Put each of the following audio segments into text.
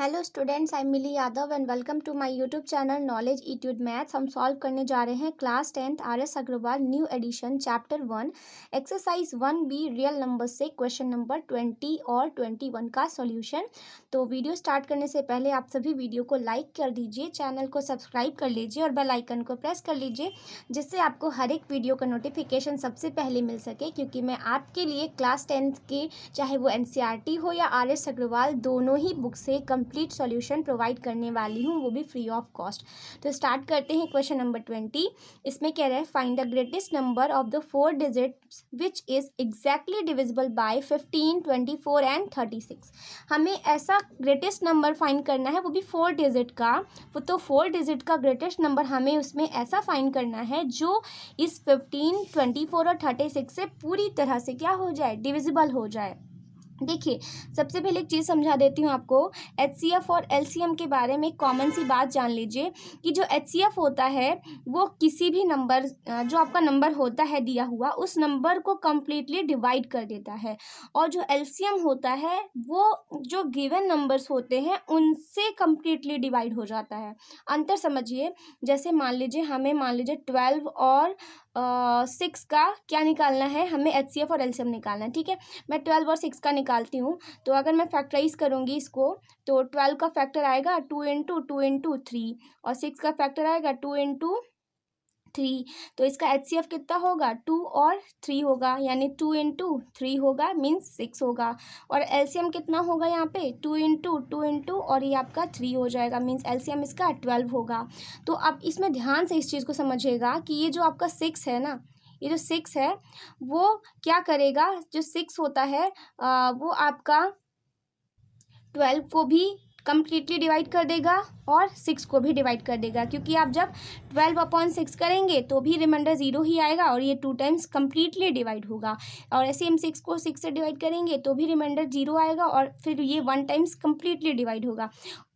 Hello students, I am Mili Yadav and welcome to my YouTube channel knowledge etude maths. हम solve करने जा रहे हैं class 10th R S. Agarwal new edition chapter 1 exercise 1B real number से question number 20 और 21 का solution. तो वीडियो स्टार्ट करने से पहले आप सभी वीडियो को लाइक कर दीजिए, चैनल को सब्सक्राइब कर लीजिए और बेल आइकन को प्रेस कर लीजिए, जिससे आपको हर एक वीडियो का नोटिफिकेशन सबसे पहले मिल सके, क्योंकि मैं आपके लिए क्लास 10th के चाहे वो NCERT हो या आर.एस. अग्रवाल दोनों ही बुक से कंप्लीट सॉल्यूशन प्रोवाइड करने वाली हूँ, वो भी फ्री ऑफ कॉस्ट। तो स्टार्ट करते हैं क्वेश्चन नंबर 20। इसमें कह रहा है find the greatest number of the 4 digits which is exactly divisible by 15, 24 and 36। हमें ऐसा ग्रेटेस्ट नंबर फाइंड करना है, वो भी 4 डिजिट का। वो तो 4 डिजिट का ग्रेटेस्ट नंबर हमें उसमें ऐसा फाइंड करना है जो इस 15, 24 और 36 से पूरी तरह से क्या हो जाए, डिविजिबल हो जाए। देखिए, सबसे पहले एक चीज़ समझा देती हूँ आपको। HCF और LCM के बारे में कॉमन सी बात जान लीजिए कि जो HCF होता है वो किसी भी नंबर, जो आपका नंबर होता है दिया हुआ, उस नंबर को कम्प्लीटली डिवाइड कर देता है। और जो LCM होता है वो जो गिवन नंबर्स होते हैं उनसे कम्प्लीटली डिवाइड हो जाता है। अंतर समझिए, जैसे मान लीजिए 12 और 6 का क्या निकालना है, हमें HCF और LCM निकालना है। ठीक है, मैं 12 और 6 का निकालती हूँ। तो अगर मैं फैक्टराइज करूँगी इसको, तो 12 का फैक्टर आएगा 2 इंटू 2 इंटू 3 और 6 का फैक्टर आएगा 2 इंटू 3। तो इसका HCF कितना होगा, 2 और 3 होगा, यानी 2 इंटू 3 होगा, मीन्स 6 होगा। और LCM कितना होगा यहाँ पे, 2 इंटू 2 इंटू और ये आपका 3 हो जाएगा, मीन्स LCM इसका 12 होगा। तो अब इसमें ध्यान से इस चीज़ को समझिएगा कि ये जो आपका 6 है ना, ये जो 6 है वो क्या करेगा, जो 6 होता है वो आपका 12 को भी कम्प्लीटली डिवाइड कर देगा और 6 को भी डिवाइड कर देगा, क्योंकि आप जब 12/6 करेंगे तो भी रिमाइंडर 0 ही आएगा और ये 2 टाइम्स कम्प्लीटली डिवाइड होगा। और ऐसे हम 6 को 6 से डिवाइड करेंगे तो भी रिमाइंडर 0 आएगा और फिर ये 1 टाइम्स कम्प्लीटली डिवाइड होगा।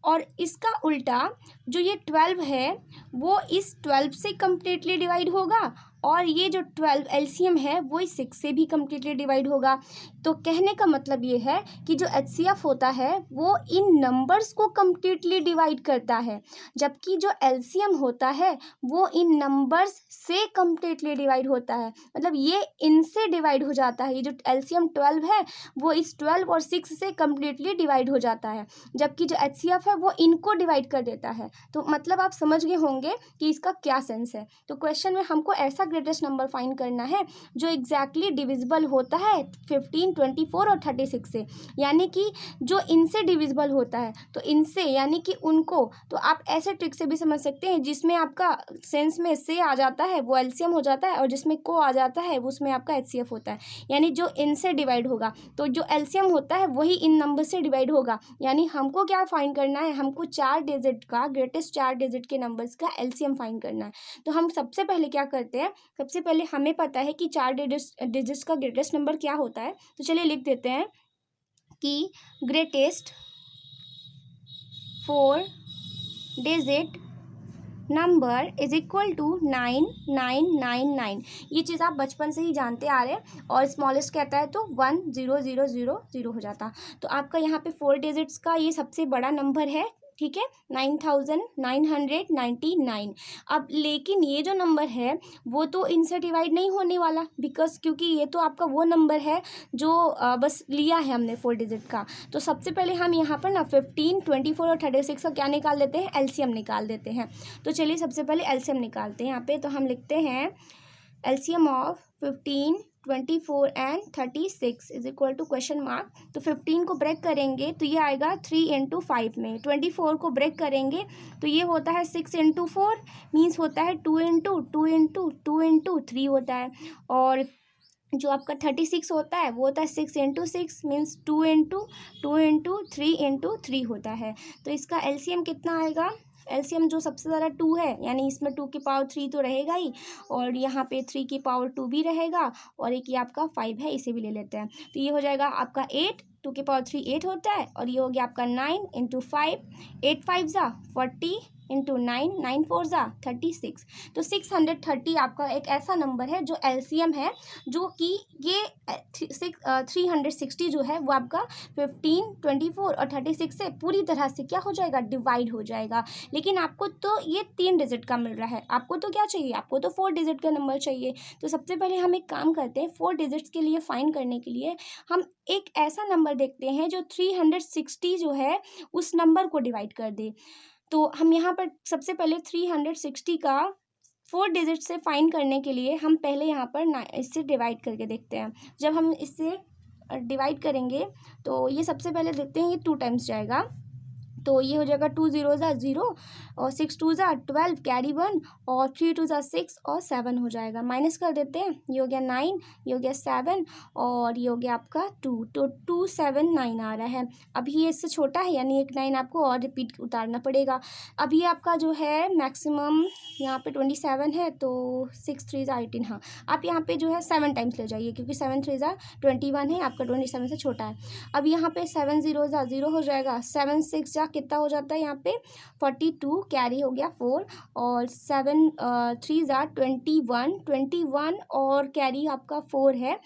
और इसका उल्टा जो ये 12 है वो इस 12 से कम्प्लीटली डिवाइड होगा और ये जो 12 LCM है वो इस 6 से भी कम्प्लीटली डिवाइड होगा। तो कहने का मतलब ये है कि जो HCF होता है वो इन नंबर्स को कम्प्लीटली डिवाइड करता है, जबकि जो LCM होता है वो इन नंबर्स से कम्प्लीटली डिवाइड होता है। मतलब ये इनसे डिवाइड हो जाता है। ये जो LCM 12 है वो इस 12 और 6 से कम्प्लीटली डिवाइड हो जाता है, जबकि जो HCF है वो इनको डिवाइड कर देता है। तो मतलब आप समझ गए होंगे कि इसका क्या सेंस है। तो क्वेश्चन में हमको ऐसा ग्रेटेस्ट नंबर फाइंड करना है जो एग्जैक्टली डिविजिबल होता है 15, 24 और 36 से, यानी कि जो इनसे डिविजिबल होता है, तो इनसे यानी कि उनको। तो आप ऐसे ट्रिक से भी समझ सकते हैं जिसमें आपका सेंस में से आ जाता है वो LCM हो जाता है और जिसमें को आ जाता है वो उसमें आपका HCF होता है। यानी जो इनसे डिवाइड होगा तो जो LCM होता है वही इन नंबर से डिवाइड होगा। यानी हमको क्या फाइंड करना है, हमको 4 डिजिट का, ग्रेटेस्ट 4 डिजिट के नंबर्स का LCM फाइंड करना है। तो हम सबसे पहले क्या करते हैं, सबसे पहले हमें पता है कि 4 डिजिट्स का ग्रेटेस्ट नंबर क्या होता है। तो चलिए लिख देते हैं कि greatest 4 digit number is equal to 9999। ये चीज़ आप बचपन से ही जानते आ रहे हैं। और स्मॉलेस्ट कहता है तो 10000 हो जाता। तो आपका यहाँ पे 4 डिजिट्स का ये सबसे बड़ा नंबर है, ठीक है, 9999। अब लेकिन ये जो नंबर है वो तो इनसे डिवाइड नहीं होने वाला, बिकॉज क्योंकि ये तो आपका वो नंबर है जो बस लिया है हमने 4 डिजिट का। तो सबसे पहले हम यहाँ पर ना 15, 24 और 36 का क्या निकाल देते हैं, LCM निकाल देते हैं। तो चलिए सबसे पहले LCM निकालते हैं। यहाँ पे तो हम लिखते हैं LCM of 15, 24 and 36 is equal to question mark. तो 15 को ब्रेक करेंगे तो ये आएगा 3 इंटू 5 में। 24 को ब्रेक करेंगे तो ये होता है 6 इंटू 4, मीन्स होता है 2 इंटू 2 इंटू 2 इंटू 3 होता है। और जो आपका 36 होता है वो होता है 6 into 6, means 2 into 2 into 3 into 3 होता है। तो इसका LCM कितना आएगा, LCM जो सबसे ज़्यादा 2 है, यानी इसमें 2 की पावर 3 तो रहेगा ही और यहाँ पे 3 की पावर 2 भी रहेगा और एक ये आपका 5 है, इसे भी ले लेते हैं। तो ये हो जाएगा आपका 8, 2 की पावर 3 8 होता है और ये हो गया आपका 9 इंटू 5, 8 5 ज़ा 40 इंटू 9, 9 4 ज़ा 36। तो 630 आपका एक ऐसा नंबर है जो एलसीएम है, जो कि ये 360 जो है वो आपका 15, 24 और 36 से पूरी तरह से क्या हो जाएगा, डिवाइड हो जाएगा। लेकिन आपको तो ये 3 डिजिट का मिल रहा है, आपको तो क्या चाहिए, आपको तो 4 डिजिट का नंबर चाहिए। तो सबसे पहले हम एक काम करते हैं, 4 डिजिट्स के लिए फाइंड करने के लिए हम एक ऐसा नंबर देखते हैं जो 360 जो है उस नंबर को डिवाइड कर दे। तो हम यहाँ पर सबसे पहले 360 का 4 डिजिट से फाइंड करने के लिए हम पहले यहाँ पर इससे डिवाइड करके देखते हैं। जब हम इससे डिवाइड करेंगे तो ये सबसे पहले देखते हैं, ये 2 टाइम्स जाएगा, तो ये हो जाएगा 2 0 ज़ा 0 और 6 2 ज़ा 12 कैरी 1 और 3 2 ज़ा 6 और 7 हो जाएगा। माइनस कर देते हैं, ये हो गया 9, ये हो गया 7 और ये हो गया आपका 2, तो 2 7 9 आ रहा है। अभी ये इससे छोटा है यानी एक 9 आपको और रिपीट उतारना पड़ेगा। अब ये आपका जो है मैक्सिमम यहाँ पे 27 है, तो 6 3 ज़ा 18, हाँ आप यहाँ पे जो है 7 टाइम्स ले जाइए क्योंकि 7 3 ज़ा 21 है, आपका 27 से छोटा है। अब यहाँ पे 7 0 ज़ा 0 हो जाएगा, 7 6 ज़ा कितना हो जाता है यहाँ पे 42, कैरी हो गया 4 और 7 3 ज़ा 21 और कैरी आपका 4 है,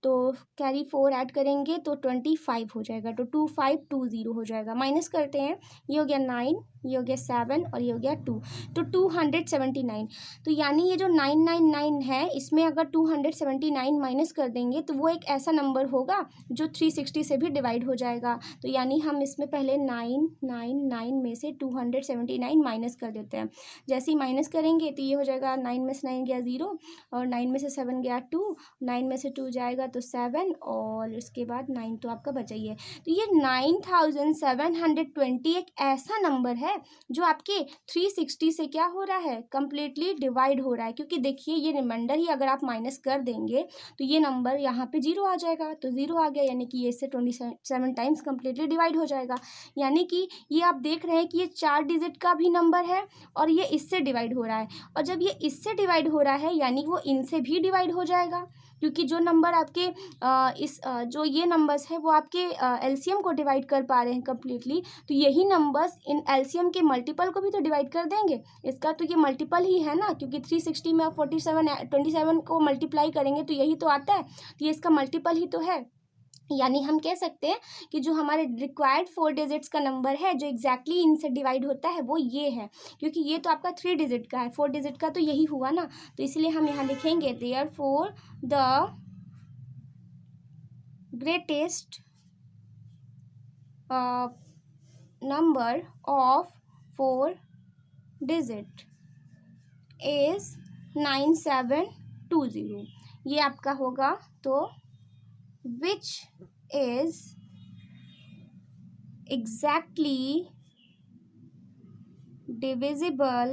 तो कैरी 4 ऐड करेंगे तो 25 हो जाएगा, तो 2520 हो जाएगा। माइनस करते हैं, ये हो गया 9, ये हो गया 7 और ये हो गया 2, तो 279। तो यानी ये जो 999 है इसमें अगर 279 माइनस कर देंगे तो वो एक ऐसा नंबर होगा जो 360 से भी डिवाइड हो जाएगा। तो यानी हम इसमें पहले 999 में से 279 माइनस कर देते हैं। जैसे ही माइनस करेंगे तो ये हो जाएगा 9 में से 9 गया 0 और 9 में से 7 गया 2, 9 में से 2 जाएगा तो 7 और उसके बाद 9 तो आपका बचा ही है। तो ये 9720 एक ऐसा नंबर है जो आपके 360 से क्या हो रहा है, कंप्लीटली डिवाइड हो रहा है। क्योंकि देखिए ये रिमाइंडर ही अगर आप माइनस कर देंगे तो ये नंबर यहाँ पे 0 आ जाएगा, तो 0 आ गया यानी कि ये इससे 27 टाइम्स कंप्लीटली डिवाइड हो जाएगा। यानी कि ये आप देख रहे हैं कि ये 4 डिजिट का भी नंबर है और ये इससे डिवाइड हो रहा है, और जब ये इससे डिवाइड हो रहा है यानी वो इनसे भी डिवाइड हो जाएगा। क्योंकि जो नंबर आपके जो ये नंबर्स है वो आपके एलसीएम को डिवाइड कर पा रहे हैं कम्प्लीटली, तो यही नंबर्स इन एलसीएम के मल्टीपल को भी तो डिवाइड कर देंगे। इसका तो ये मल्टीपल ही है ना, क्योंकि 360 में आप 27 को मल्टीप्लाई करेंगे तो यही तो आता है, तो ये इसका मल्टीपल ही तो है। यानी हम कह सकते हैं कि जो हमारे रिक्वायर्ड 4 डिजिट्स का नंबर है जो एग्जैक्टली इनसे डिवाइड होता है वो ये है, क्योंकि ये तो आपका 3 डिजिट का है, 4 डिजिट का तो यही हुआ ना। तो इसलिए हम यहाँ लिखेंगे therefore the greatest number of 4 digit is 9720, ये आपका होगा। तो which is exactly divisible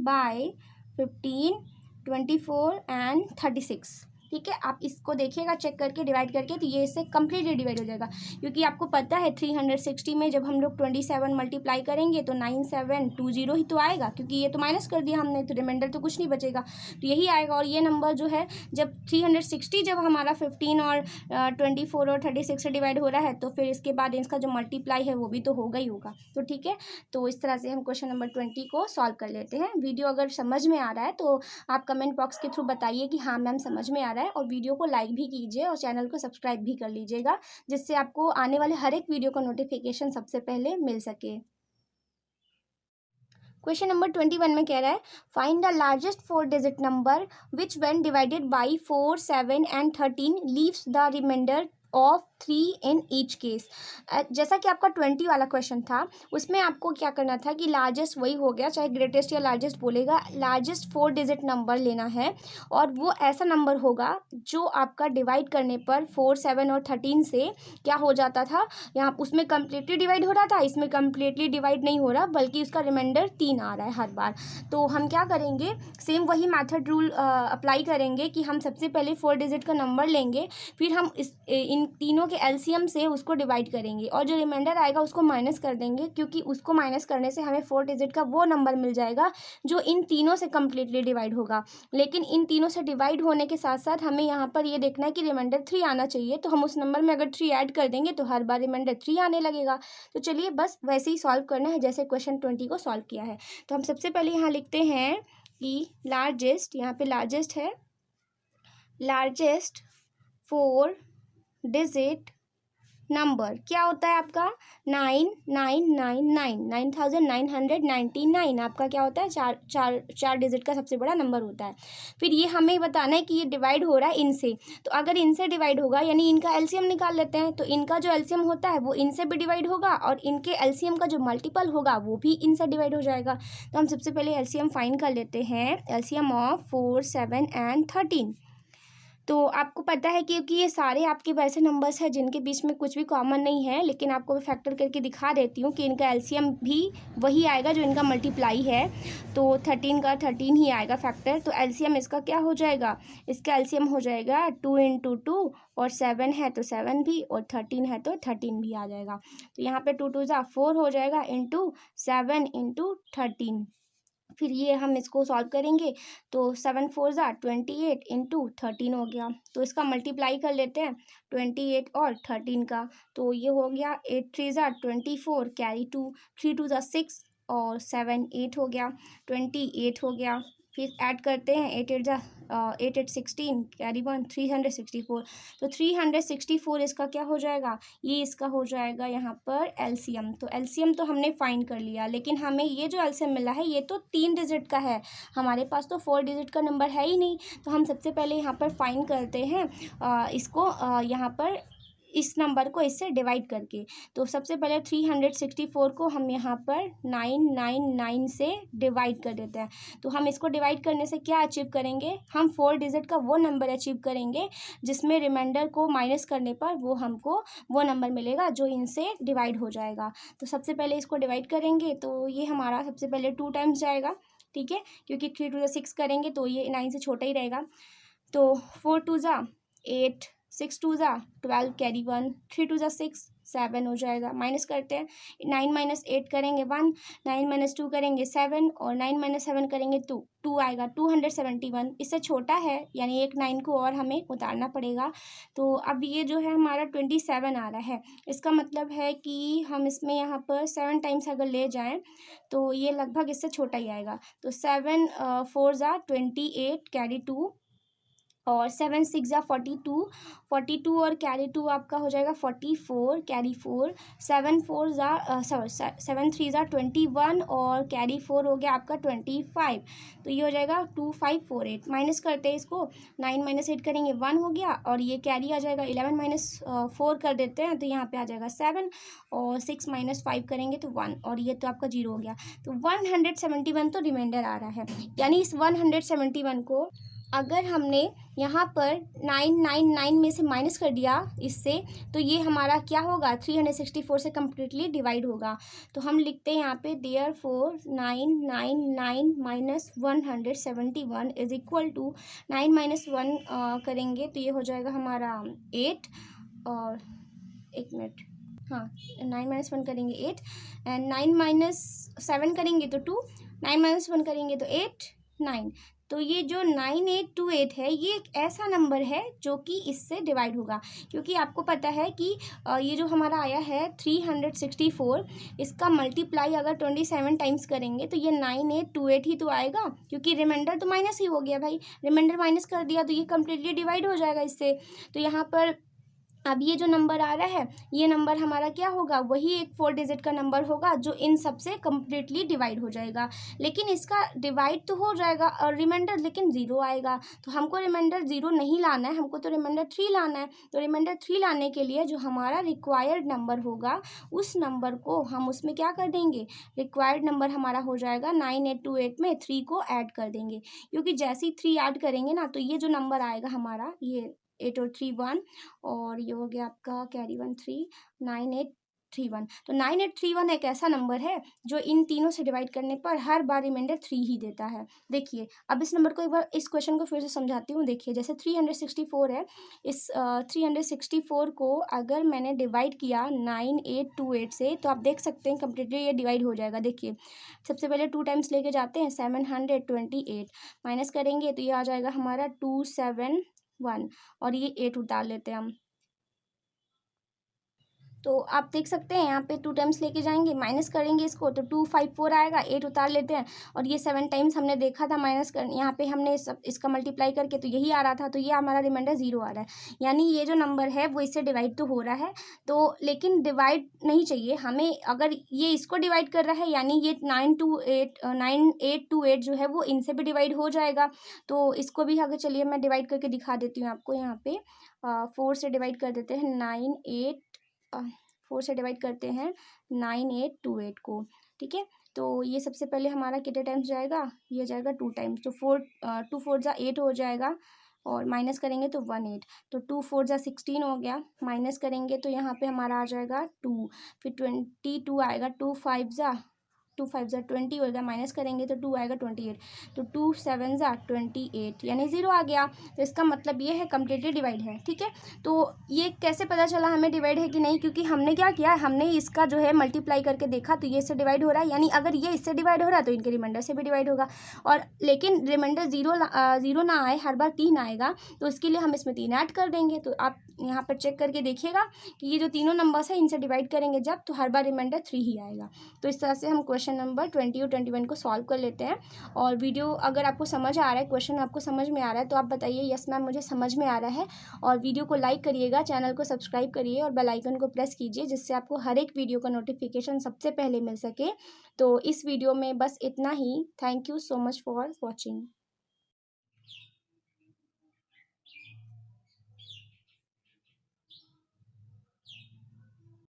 by 15, 24 and 36। ठीक है, आप इसको देखिएगा चेक करके डिवाइड करके, तो ये इससे कम्प्लीटली डिवाइड हो जाएगा। क्योंकि आपको पता है 360 में जब हम लोग 27 मल्टीप्लाई करेंगे तो 9720 ही तो आएगा, क्योंकि ये तो माइनस कर दिया हमने, तो रिमाइंडर तो कुछ नहीं बचेगा, तो यही आएगा। और ये नंबर जो है जब 360 जब हमारा 15 और 24 और 36 से डिवाइड हो रहा है तो फिर इसके बाद इसका जो मल्टीप्लाई है वो भी तो होगा ही होगा। तो ठीक है, तो इस तरह से हम क्वेश्चन नंबर 20 को सॉल्व कर लेते हैं। वीडियो अगर समझ में आ रहा है तो आप कमेंट बॉक्स के थ्रू बताइए कि हाँ मैम समझ में आ रहा है, और वीडियो को लाइक भी कीजिए और चैनल को सब्सक्राइब भी कर लीजिएगा, जिससे आपको आने वाले हर एक वीडियो का नोटिफिकेशन सबसे पहले मिल सके। क्वेश्चन नंबर 21 में कह रहा है find the largest 4 digit number which when divided by 4, 7 and 13 leaves the reminder of 3 in each case. जैसा कि आपका 20 वाला क्वेश्चन था उसमें आपको क्या करना था कि लार्जेस्ट वही हो गया, चाहे ग्रेटेस्ट या लार्जेस्ट बोलेगा, लार्जेस्ट 4 डिजिट नंबर लेना है और वो ऐसा नंबर होगा जो आपका डिवाइड करने पर 4, 7 और 13 से क्या हो जाता था, यहाँ उसमें कम्प्लीटली डिवाइड हो रहा था, इसमें कम्प्लीटली डिवाइड नहीं हो रहा बल्कि उसका रिमाइंडर 3 आ रहा है हर बार। तो हम क्या करेंगे, सेम वही मैथड रूल अप्लाई करेंगे कि हम सबसे पहले 4 डिजिट का नंबर लेंगे, फिर हम इन तीनों तीनों के एलसीएम से उसको डिवाइड करेंगे और जो रिमाइंडर आएगा उसको माइनस कर देंगे, क्योंकि उसको माइनस करने से हमें 4 डिजिट का वो नंबर मिल जाएगा जो इन तीनों से कम्प्लीटली डिवाइड होगा। लेकिन इन तीनों से डिवाइड होने के साथ साथ हमें यहाँ पर ये देखना है कि रिमाइंडर 3 आना चाहिए, तो हम उस नंबर में अगर 3 ऐड कर देंगे तो हर बार रिमाइंडर 3 आने लगेगा। तो चलिए बस वैसे ही सॉल्व करना है जैसे क्वेश्चन 20 को सॉल्व किया है। तो हम सबसे पहले यहाँ लिखते हैं कि लार्जेस्ट, यहाँ पे लार्जेस्ट है, लार्जेस्ट 4 डिजिट नंबर क्या होता है आपका 9999, 9999 आपका क्या होता है, चार डिजिट का सबसे बड़ा नंबर होता है। फिर ये हमें बताना है कि ये डिवाइड हो रहा है इनसे, तो अगर इनसे डिवाइड होगा यानी इनका एलसीएम निकाल लेते हैं, तो इनका जो एलसीएम होता है वो इनसे भी डिवाइड होगा और इनके एलसीएम का जो मल्टीपल होगा वो भी इनसे डिवाइड हो जाएगा। तो हम सबसे पहले एलसीएम फाइंड कर लेते हैं, एलसीएम ऑफ 4, 7 एंड 13। तो आपको पता है क्योंकि ये सारे आपके वैसे नंबर्स हैं जिनके बीच में कुछ भी कॉमन नहीं है, लेकिन आपको मैं फैक्टर करके दिखा देती हूँ कि इनका एलसीएम भी वही आएगा जो इनका मल्टीप्लाई है। तो 13 का 13 ही आएगा फैक्टर। तो एलसीएम इसका क्या हो जाएगा, इसका एलसीएम हो जाएगा 2 × 2 और 7 है तो 7 भी और 13 है तो 13 भी आ जाएगा। तो यहाँ पे 2 2 4 हो जाएगा इंटू 7 × 13। फिर ये हम इसको सॉल्व करेंगे तो 7 4 28 × 13 हो गया। तो इसका मल्टीप्लाई कर लेते हैं 28 और 13 का, तो ये हो गया 8 3 24 कैरी 2, 3 2 6 और 7 8 हो गया, 28 हो गया। फिर ऐड करते हैं 8 8 16 कैरी 1 364। तो 364 इसका क्या हो जाएगा, ये इसका हो जाएगा यहाँ पर एलसीएम। तो एलसीएम तो हमने फाइंड कर लिया, लेकिन हमें ये जो एलसीएम मिला है ये तो 3 डिजिट का है, हमारे पास तो 4 डिजिट का नंबर है ही नहीं। तो हम सबसे पहले यहाँ पर फाइंड करते हैं इसको यहाँ पर इस नंबर को इससे डिवाइड करके। तो सबसे पहले 364 को हम यहाँ पर 999 से डिवाइड कर देते हैं। तो हम इसको डिवाइड करने से क्या अचीव करेंगे, हम 4 डिजिट का वो नंबर अचीव करेंगे जिसमें रिमाइंडर को माइनस करने पर वो हमको वो नंबर मिलेगा जो इनसे डिवाइड हो जाएगा। तो सबसे पहले इसको डिवाइड करेंगे तो ये हमारा सबसे पहले 2 टाइम्स जाएगा, ठीक है, क्योंकि 3 2 6 करेंगे तो ये 9 से छोटा ही रहेगा। तो 4 2 8, 6 2 12 कैरी 1, 3 2 6 7 हो जाएगा। माइनस करते हैं, 9 - 8 करेंगे 1, 9 - 2 करेंगे 7 और 9 - 7 करेंगे 2 आएगा 271। इससे छोटा है यानी एक 9 को और हमें उतारना पड़ेगा। तो अब ये जो है हमारा 27 आ रहा है, इसका मतलब है कि हम इसमें यहाँ पर 7 टाइम्स अगर ले जाएं तो ये लगभग इससे छोटा ही आएगा। तो 7 4 28 कैरी 2 और 7 6 42, 42 और कैरी 2 आपका हो जाएगा 44 कैरी 4, 7 4 7 3 21 और कैरी 4 हो गया आपका 25। तो ये हो जाएगा 2548। माइनस करते हैं इसको, 9 - 8 करेंगे 1 हो गया और ये कैरी आ जाएगा 11 - 4 कर देते हैं तो यहाँ पे आ जाएगा 7 और 6 - 5 करेंगे तो 1 और ये तो आपका 0 हो गया। तो 171 तो रिमाइंडर आ रहा है, यानी इस 171 को अगर हमने यहाँ पर 999 में से माइनस कर दिया इससे, तो ये हमारा क्या होगा 364 से कम्प्लीटली डिवाइड होगा। तो हम लिखते हैं यहाँ पे देयरफॉर 999 - 171 इज इक्वल टू 9 - 1 करेंगे तो ये हो जाएगा हमारा 8 और 1 मिनट, हाँ 9 - 1 करेंगे 8 एंड 9 - 7 करेंगे तो 2, 9 - 1 करेंगे तो 8 9। तो ये जो 9828 है ये एक ऐसा नंबर है जो कि इससे डिवाइड होगा, क्योंकि आपको पता है कि ये जो हमारा आया है 364, इसका मल्टीप्लाई अगर 27 टाइम्स करेंगे तो ये 9828 ही तो आएगा, क्योंकि रिमाइंडर तो माइनस ही हो गया भाई, रिमाइंडर माइनस कर दिया तो ये कम्प्लीटली डिवाइड हो जाएगा इससे। तो यहाँ पर अब ये जो नंबर आ रहा है ये नंबर हमारा क्या होगा, वही एक 4 डिजिट का नंबर होगा जो इन सब से कम्प्लीटली डिवाइड हो जाएगा। लेकिन इसका डिवाइड तो हो जाएगा और रिमाइंडर लेकिन 0 आएगा। तो हमको रिमाइंडर 0 नहीं लाना है, हमको तो रिमाइंडर 3 लाना है। तो रिमाइंडर 3 लाने के लिए जो हमारा रिक्वायर्ड नंबर होगा उस नंबर को हम उसमें क्या कर देंगे, रिक्वायर्ड नंबर हमारा हो जाएगा 9828 में 3 को ऐड कर देंगे, क्योंकि जैसे ही 3 ऐड करेंगे ना तो ये जो नंबर आएगा हमारा ये 8 और 3 1 और ये हो गया आपका कैरी 1 3, 9 8 9831। तो 9831 एक ऐसा नंबर है जो इन तीनों से डिवाइड करने पर हर बार रिमाइंडर 3 ही देता है। देखिए अब इस नंबर को एक बार, इस क्वेश्चन को फिर से समझाती हूँ। देखिए जैसे 364 है, इस 364 को अगर मैंने डिवाइड किया 9828 से, तो आप देख सकते हैं कम्प्लीटली ये डिवाइड हो जाएगा। देखिए सबसे पहले 2 टाइम्स लेके जाते हैं, 728 माइनस करेंगे तो ये आ जाएगा हमारा 271, और ये 8 उतार लेते हैं हम। तो आप देख सकते हैं यहाँ पे 2 टाइम्स लेके जाएंगे, माइनस करेंगे इसको तो 254 आएगा, 8 उतार लेते हैं, और ये 7 टाइम्स हमने देखा था माइनस कर, यहाँ पे हमने इसका मल्टीप्लाई करके तो यही आ रहा था, तो ये हमारा रिमाइंडर 0 आ रहा है। यानी ये जो नंबर है वो इससे डिवाइड तो हो रहा है, तो लेकिन डिवाइड नहीं चाहिए हमें। अगर ये इसको डिवाइड कर रहा है यानी ये 9828 जो है वो इनसे भी डिवाइड हो जाएगा। तो इसको भी अगर चलिए मैं डिवाइड करके दिखा देती हूँ आपको। यहाँ पे 4 से डिवाइड कर देते हैं 4 से डिवाइड करते हैं 9828 को, ठीक है। तो ये सबसे पहले हमारा कितने टाइम्स जाएगा, ये जाएगा 2 टाइम्स, तो 2 4 जा 8 हो जाएगा, और माइनस करेंगे तो 18, तो 2 4 जा 16 हो गया, माइनस करेंगे तो यहाँ पे हमारा आ जाएगा 2, फिर 22 आएगा, 2 5 जा 20 होगा, माइनस करेंगे तो 2 आएगा 28, तो 2 7 जा 28 यानी 0 आ गया। तो इसका मतलब ये है कम्प्लीटली डिवाइड है, ठीक है। तो ये कैसे पता चला हमें डिवाइड है कि नहीं, क्योंकि हमने क्या किया, हमने इसका जो है मल्टीप्लाई करके देखा, तो ये इससे डिवाइड हो रहा है, यानी अगर ये इससे डिवाइड हो रहा है तो इनके रिमाइंडर से भी डिवाइड होगा। और लेकिन रिमाइंडर 0 ना आए, हर बार 3 आएगा, तो इसके लिए हम इसमें 3 ऐड कर देंगे। तो आप यहाँ पर चेक करके देखिएगा कि ये जो तीनों नंबर्स है इनसे डिवाइड करेंगे जब, तो हर बार रिमाइंडर 3 ही आएगा। तो इस तरह से हम क्वेश्चन नंबर 20 और 21 को सॉल्व कर लेते हैं। और वीडियो अगर आपको समझ आ रहा है, क्वेश्चन आपको समझ में आ रहा है, तो आप बताइए यस मैम मुझे समझ में आ रहा है। और वीडियो को लाइक करिएगा, चैनल को सब्सक्राइब करिए और बेल आइकन को प्रेस कीजिए, जिससे आपको हर एक वीडियो का नोटिफिकेशन सबसे पहले मिल सके। तो इस वीडियो में बस इतना ही। Thank you so much for watching.